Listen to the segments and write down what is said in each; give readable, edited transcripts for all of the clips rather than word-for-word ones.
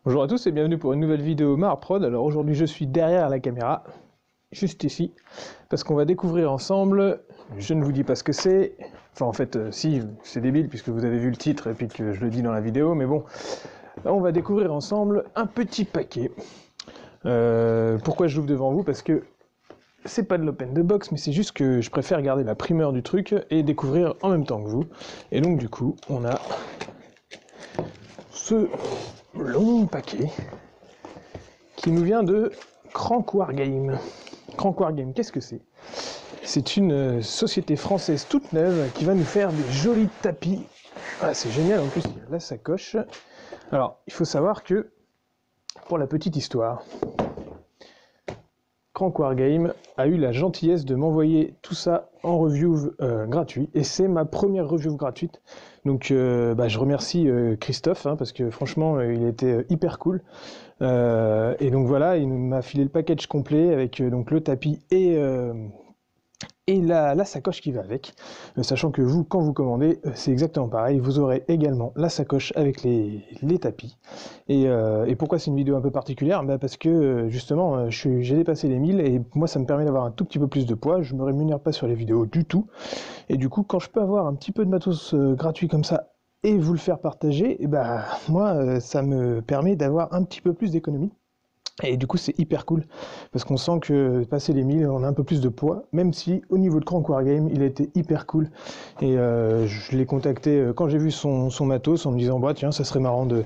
Bonjour à tous et bienvenue pour une nouvelle vidéo Marprod. Alors aujourd'hui je suis derrière la caméra, juste ici, parce qu'on va découvrir ensemble, je ne vous dis pas ce que c'est, enfin en fait si, c'est débile puisque vous avez vu le titre et puis que je le dis dans la vidéo, mais bon, on va découvrir ensemble un petit paquet. Pourquoi je l'ouvre devant vous? Parce que c'est pas de l'open the box, mais c'est juste que je préfère garder la primeur du truc et découvrir en même temps que vous. Et donc du coup, on a ce long paquet qui nous vient de Crank Wargame. Crank Wargame, qu'est-ce que c'est? C'est une société française toute neuve qui va nous faire des jolis tapis. Ah, c'est génial, en plus il y a la sacoche. Alors, il faut savoir que, pour la petite histoire, Crank Wargame a eu la gentillesse de m'envoyer tout ça en review gratuit, et c'est ma première review gratuite. Donc je remercie Christophe, parce que franchement il était hyper cool. Et donc voilà, il m'a filé le package complet avec donc le tapis et la sacoche qui va avec, sachant que vous, quand vous commandez, c'est exactement pareil, vous aurez également la sacoche avec les tapis. Et pourquoi c'est une vidéo un peu particulière? Parce que justement, j'ai dépassé les 1000 et moi ça me permet d'avoir un tout petit peu plus de poids, je me rémunère pas sur les vidéos du tout, et du coup quand je peux avoir un petit peu de matos gratuit comme ça et vous le faire partager, et moi ça me permet d'avoir un petit peu plus d'économie. Et du coup c'est hyper cool, parce qu'on sent que passer les 1000, on a un peu plus de poids, même si au niveau de Crank Wargame, il a été hyper cool. Et je l'ai contacté quand j'ai vu son matos, en me disant bah tiens, ça serait marrant de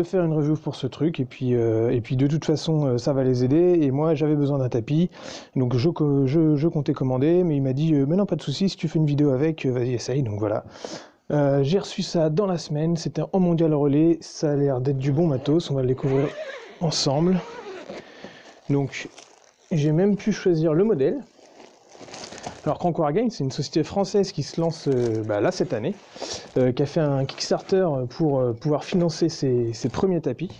faire une review pour ce truc, et puis de toute façon ça va les aider, et moi j'avais besoin d'un tapis, donc je comptais commander, mais il m'a dit mais non, pas de souci, si tu fais une vidéo avec, vas-y essaye, donc voilà. J'ai reçu ça dans la semaine, c'était en mondial relais, ça a l'air d'être du bon matos, on va le découvrir ensemble. Donc, j'ai même pu choisir le modèle. Alors, Crank Wargame, c'est une société française qui se lance là cette année, qui a fait un Kickstarter pour pouvoir financer ses premiers tapis.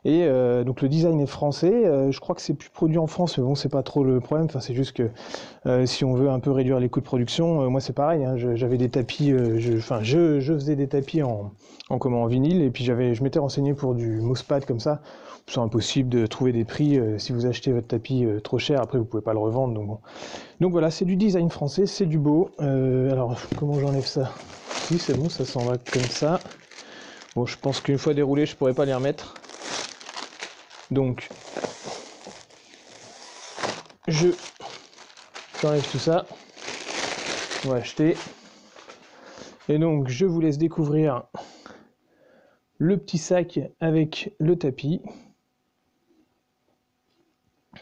Et donc le design est français, je crois que c'est plus produit en France, mais bon, c'est pas trop le problème, enfin, c'est juste que si on veut un peu réduire les coûts de production, moi c'est pareil, j'avais des tapis, je faisais des tapis en vinyle, et puis je m'étais renseigné pour du mousepad comme ça. C'est impossible de trouver des prix, si vous achetez votre tapis trop cher, après vous pouvez pas le revendre, donc bon. Donc voilà, c'est du design français, c'est du beau. Alors, comment j'enlève ça? Oui, c'est bon, ça s'en va comme ça. Bon, je pense qu'une fois déroulé, je pourrais pas les remettre. Donc, j'enlève tout ça. On va acheter. Et donc, je vous laisse découvrir le petit sac avec le tapis.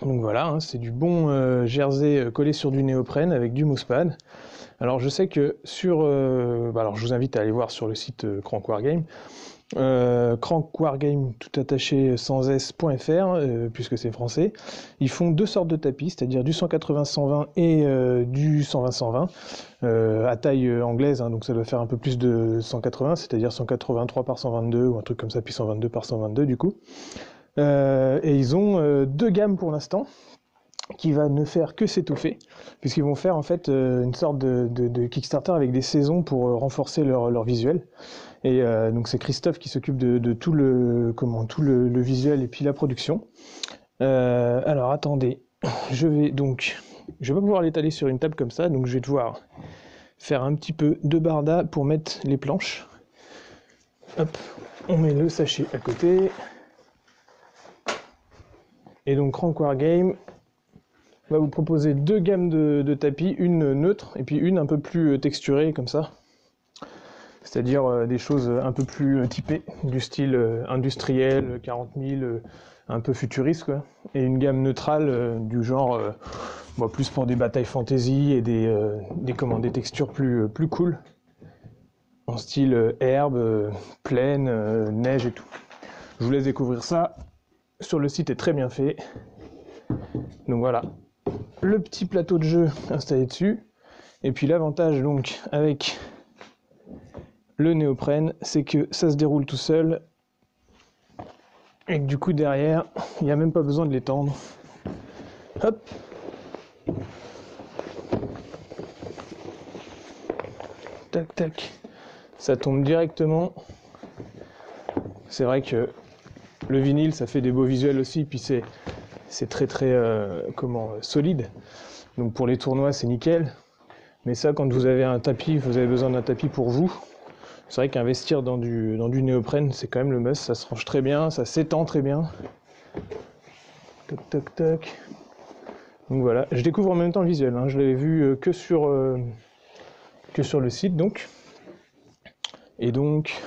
Donc voilà, c'est du bon jersey collé sur du néoprène avec du mousepad. Alors je sais que sur... alors je vous invite à aller voir sur le site Crank Wargame. Crank Wargame tout attaché sans s.fr, puisque c'est français. Ils font deux sortes de tapis, c'est-à-dire du 180-120 et du 120-120 à taille anglaise, donc ça doit faire un peu plus de 180, c'est-à-dire 183 par 122 ou un truc comme ça, puis 122 par 122 du coup. Et ils ont deux gammes pour l'instant, qui va ne faire que s'étouffer, puisqu'ils vont faire en fait une sorte de Kickstarter avec des saisons pour renforcer leur visuel. Et donc c'est Christophe qui s'occupe de tout le visuel et puis la production. Alors attendez, je vais pas pouvoir l'étaler sur une table comme ça, donc je vais devoir faire un petit peu de barda pour mettre les planches. Hop, on met le sachet à côté. Et donc Crank Wargame va vous proposer deux gammes de tapis, une neutre et puis une un peu plus texturée comme ça. C'est-à-dire des choses un peu plus typées, du style industriel, 40 000, un peu futuriste, quoi. Et une gamme neutrale du genre plus pour des batailles fantasy et des textures plus cool, en style herbe, plaine, neige et tout. Je vous laisse découvrir ça. Sur le site est très bien fait. Donc voilà, le petit plateau de jeu installé dessus. Et puis l'avantage donc avec le néoprène, c'est que ça se déroule tout seul. Et que du coup derrière, il n'y a même pas besoin de l'étendre. Hop. Tac tac. Ça tombe directement. C'est vrai que le vinyle, ça fait des beaux visuels aussi, puis c'est très très solide. Donc pour les tournois, c'est nickel. Mais ça, quand vous avez un tapis, vous avez besoin d'un tapis pour vous, c'est vrai qu'investir dans du néoprène, c'est quand même le must. Ça se range très bien, ça s'étend très bien. Toc toc toc. Donc voilà, je découvre en même temps le visuel, hein. Je l'avais vu que sur le site donc. Et donc,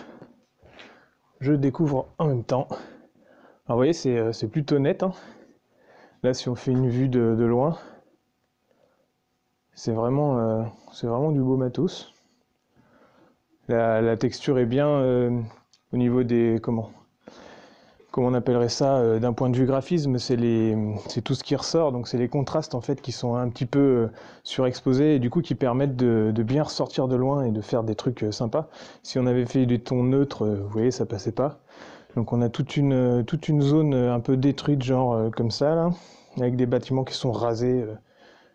je découvre en même temps. Alors vous voyez, c'est plutôt net, hein. Là, si on fait une vue de loin, c'est vraiment du beau matos. La texture est bien au niveau des... Comment on appellerait ça d'un point de vue graphisme, c'est tout ce qui ressort, donc c'est les contrastes en fait qui sont un petit peu surexposés et du coup qui permettent de bien ressortir de loin et de faire des trucs sympas. Si on avait fait des tons neutres, vous voyez, ça passait pas. Donc on a toute une zone un peu détruite, genre comme ça, là, avec des bâtiments qui sont rasés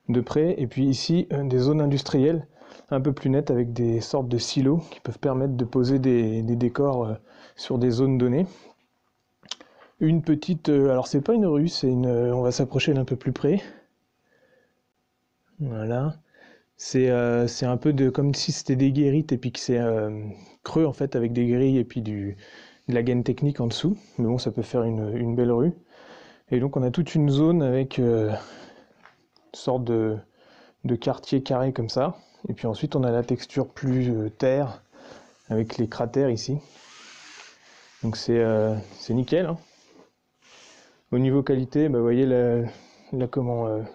de près, et puis ici des zones industrielles un peu plus nettes avec des sortes de silos qui peuvent permettre de poser des décors sur des zones données. Une petite... alors c'est pas une rue, c'est une... on va s'approcher d'un peu plus près. Voilà. C'est un peu comme si c'était des guérites et puis que c'est creux en fait avec des grilles et puis de la gaine technique en dessous. Mais bon, ça peut faire une belle rue. Et donc on a toute une zone avec une sorte de quartier carré comme ça. Et puis ensuite on a la texture plus terre avec les cratères ici. Donc c'est nickel, hein. Au niveau qualité, bah, vous voyez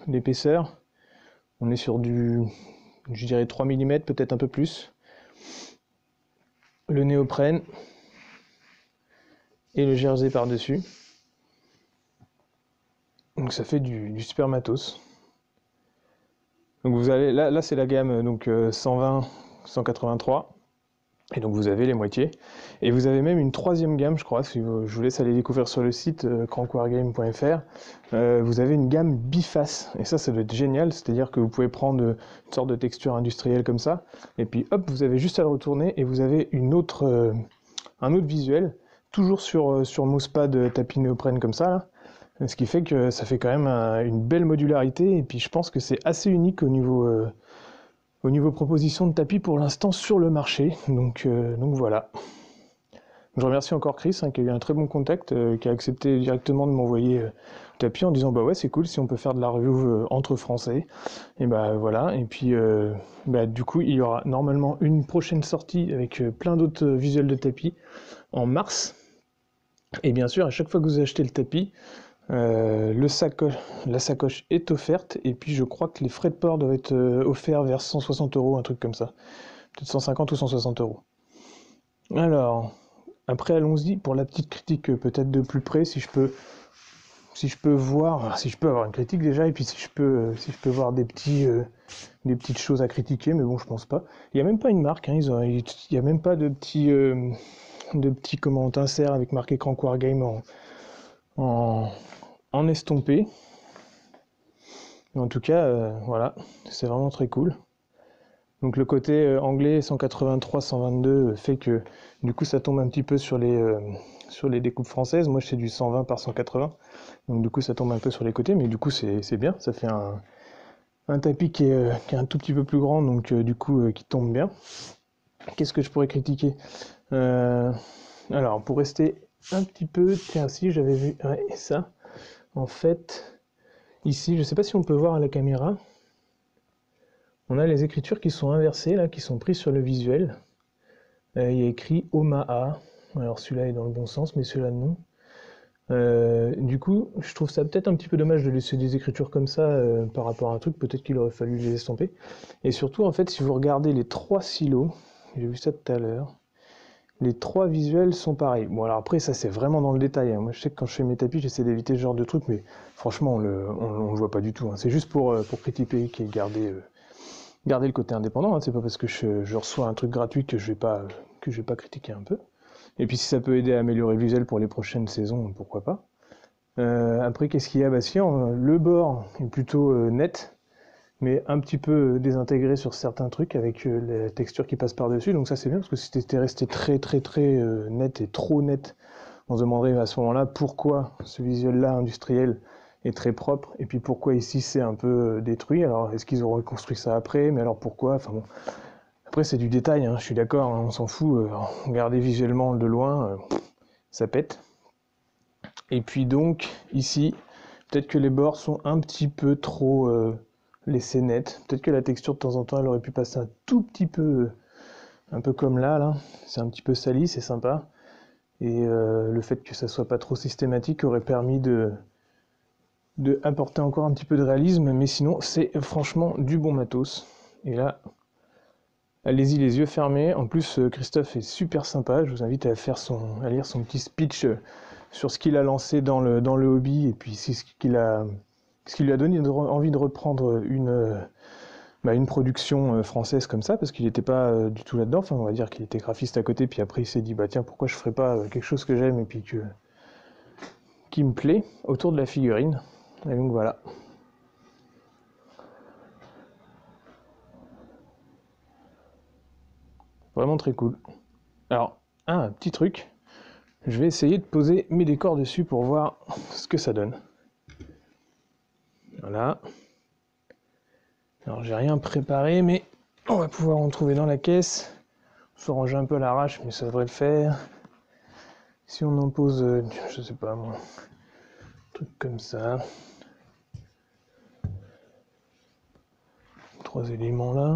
l'épaisseur. On est sur je dirais 3 mm, peut-être un peu plus. Le néoprène et le jersey par-dessus. Donc ça fait du super matos. Donc vous avez là c'est la gamme donc 120, 183. Et donc vous avez les moitiés. Et vous avez même une troisième gamme, je crois, si je vous laisse aller découvrir sur le site crankwargame.fr. Vous avez une gamme biface. Et ça doit être génial, c'est-à-dire que vous pouvez prendre une sorte de texture industrielle comme ça, et puis hop, vous avez juste à le retourner, et vous avez un autre visuel, toujours sur moussepad tapis néoprène comme ça, là. Ce qui fait que ça fait quand même une belle modularité, et puis je pense que c'est assez unique au niveau proposition de tapis pour l'instant sur le marché, donc voilà. Je remercie encore Chris qui a eu un très bon contact, qui a accepté directement de m'envoyer le tapis en disant bah ouais c'est cool si on peut faire de la review entre français, et bah voilà, et puis du coup il y aura normalement une prochaine sortie avec plein d'autres visuels de tapis en mars, et bien sûr à chaque fois que vous achetez le tapis, la sacoche est offerte, et puis je crois que les frais de port doivent être offerts vers 160 €, un truc comme ça. Peut-être 150 ou 160 €. Alors, après allons-y pour la petite critique peut-être de plus près, si je peux avoir une critique déjà, et puis si je peux voir des petites choses à critiquer, mais bon je pense pas. Il n'y a même pas une marque, hein, il n'y a même pas de petits insert avec marqué Crank Wargame en estompé. Mais en tout cas, voilà, c'est vraiment très cool. Donc le côté anglais 183-122 fait que du coup ça tombe un petit peu sur les découpes françaises. Moi je fais du 120 par 180, donc du coup ça tombe un peu sur les côtés, mais du coup c'est bien, ça fait un tapis qui est un tout petit peu plus grand, donc du coup qui tombe bien. Qu'est-ce que je pourrais critiquer? Alors pour rester un petit peu, tiens si j'avais vu ça, en fait ici, je sais pas si on peut voir à la caméra, on a les écritures qui sont inversées là, qui sont prises sur le visuel. Il y a écrit Omaha, alors celui-là est dans le bon sens mais celui-là non. Du coup je trouve ça peut-être un petit peu dommage de laisser des écritures comme ça par rapport à un truc, peut-être qu'il aurait fallu les estomper. Et surtout en fait si vous regardez les trois silos, j'ai vu ça tout à l'heure, les trois visuels sont pareils. Bon alors après ça c'est vraiment dans le détail, hein. Moi je sais que quand je fais mes tapis j'essaie d'éviter ce genre de truc, mais franchement on le voit pas du tout, hein. C'est juste pour critiquer et garder le côté indépendant, hein. C'est pas parce que je reçois un truc gratuit que je vais pas critiquer un peu. Et puis si ça peut aider à améliorer le visuel pour les prochaines saisons, pourquoi pas. Après qu'est-ce qu'il y a? Bah si, le bord est plutôt net, mais un petit peu désintégré sur certains trucs avec la texture qui passe par-dessus, donc ça c'est bien, parce que si c'était resté très très très net et trop net, On se demanderait à ce moment-là pourquoi ce visuel-là industriel est très propre, et puis pourquoi ici c'est un peu détruit. Alors est-ce qu'ils ont reconstruit ça après? Mais alors pourquoi? Enfin bon. Après c'est du détail, hein, je suis d'accord, hein, on s'en fout. Regarder visuellement de loin, ça pète. Et puis donc ici, peut-être que les bords sont un petit peu trop laissés nets. Peut-être que la texture de temps en temps elle aurait pu passer un tout petit peu, un peu comme là. C'est un petit peu sali, c'est sympa. Et le fait que ça soit pas trop systématique aurait permis de apporter encore un petit peu de réalisme, mais sinon c'est franchement du bon matos. Et là, allez-y les yeux fermés. En plus, Christophe est super sympa. Je vous invite à lire son petit speech sur ce qu'il a lancé dans le hobby, et puis ce qui lui a donné envie de reprendre une production française comme ça, parce qu'il n'était pas du tout là-dedans. Enfin, on va dire qu'il était graphiste à côté, puis après il s'est dit bah tiens, pourquoi je ferais pas quelque chose que j'aime et puis qui me plaît autour de la figurine. Et donc voilà. Vraiment très cool. Alors, un petit truc. Je vais essayer de poser mes décors dessus pour voir ce que ça donne. Voilà. Alors, j'ai rien préparé, mais on va pouvoir en trouver dans la caisse. On se range un peu à l'arrache, mais ça devrait le faire. Si on en pose, je sais pas moi, un truc comme ça. 3 éléments là.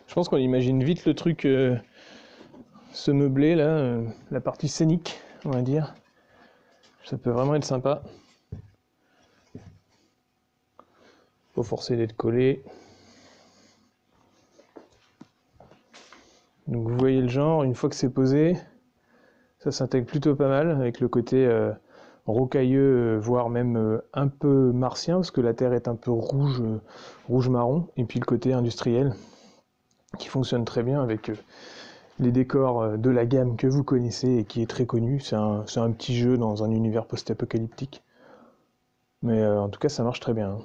Je pense qu'on imagine vite le truc se meubler là, la partie scénique, on va dire. Ça peut vraiment être sympa. Faut forcer d'être collé. Donc vous voyez le genre, une fois que c'est posé, ça s'intègre plutôt pas mal avec le côté rocailleux, voire même un peu martien, parce que la terre est un peu rouge-marron, et puis le côté industriel qui fonctionne très bien avec les décors de la gamme que vous connaissez et qui est très connu. C'est un petit jeu dans un univers post-apocalyptique. Mais en tout cas, ça marche très bien.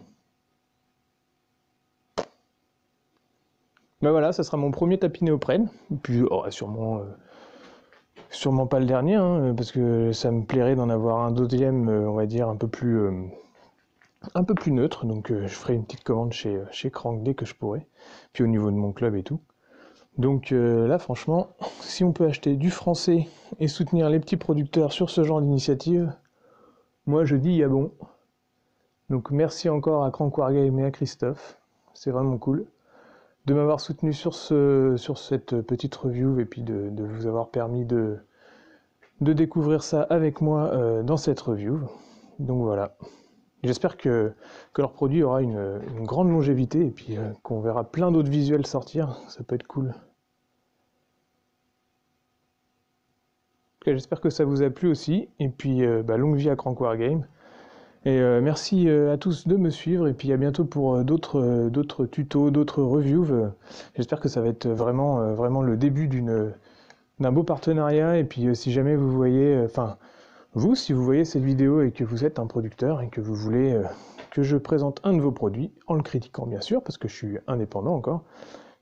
Ben voilà, ça sera mon premier tapis néoprène. Et puis sûrement pas le dernier, hein, parce que ça me plairait d'en avoir un deuxième, on va dire, un peu plus neutre. Donc je ferai une petite commande chez Crank dès que je pourrai. Puis au niveau de mon club et tout. Donc là, franchement, si on peut acheter du français et soutenir les petits producteurs sur ce genre d'initiative, moi je dis il y a bon. Donc merci encore à Crank Wargame et à Christophe, c'est vraiment cool de m'avoir soutenu sur cette petite review et puis de vous avoir permis de découvrir ça avec moi dans cette review. Donc voilà. J'espère que leur produit aura une grande longévité et puis qu'on verra plein d'autres visuels sortir, ça peut être cool. J'espère que ça vous a plu aussi, et puis longue vie à Crank Wargame. Et merci à tous de me suivre, et puis à bientôt pour d'autres tutos, d'autres reviews. J'espère que ça va être vraiment le début d'un beau partenariat, et puis si jamais vous voyez, si vous voyez cette vidéo et que vous êtes un producteur et que vous voulez que je présente un de vos produits, en le critiquant bien sûr, parce que je suis indépendant encore,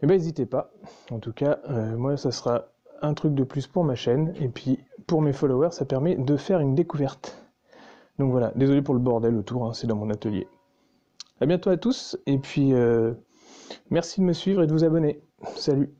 et ben n'hésitez pas. En tout cas, moi ça sera un truc de plus pour ma chaîne, et puis pour mes followers, ça permet de faire une découverte. Donc voilà, désolé pour le bordel autour, hein, c'est dans mon atelier. A bientôt à tous, et puis merci de me suivre et de vous abonner. Salut!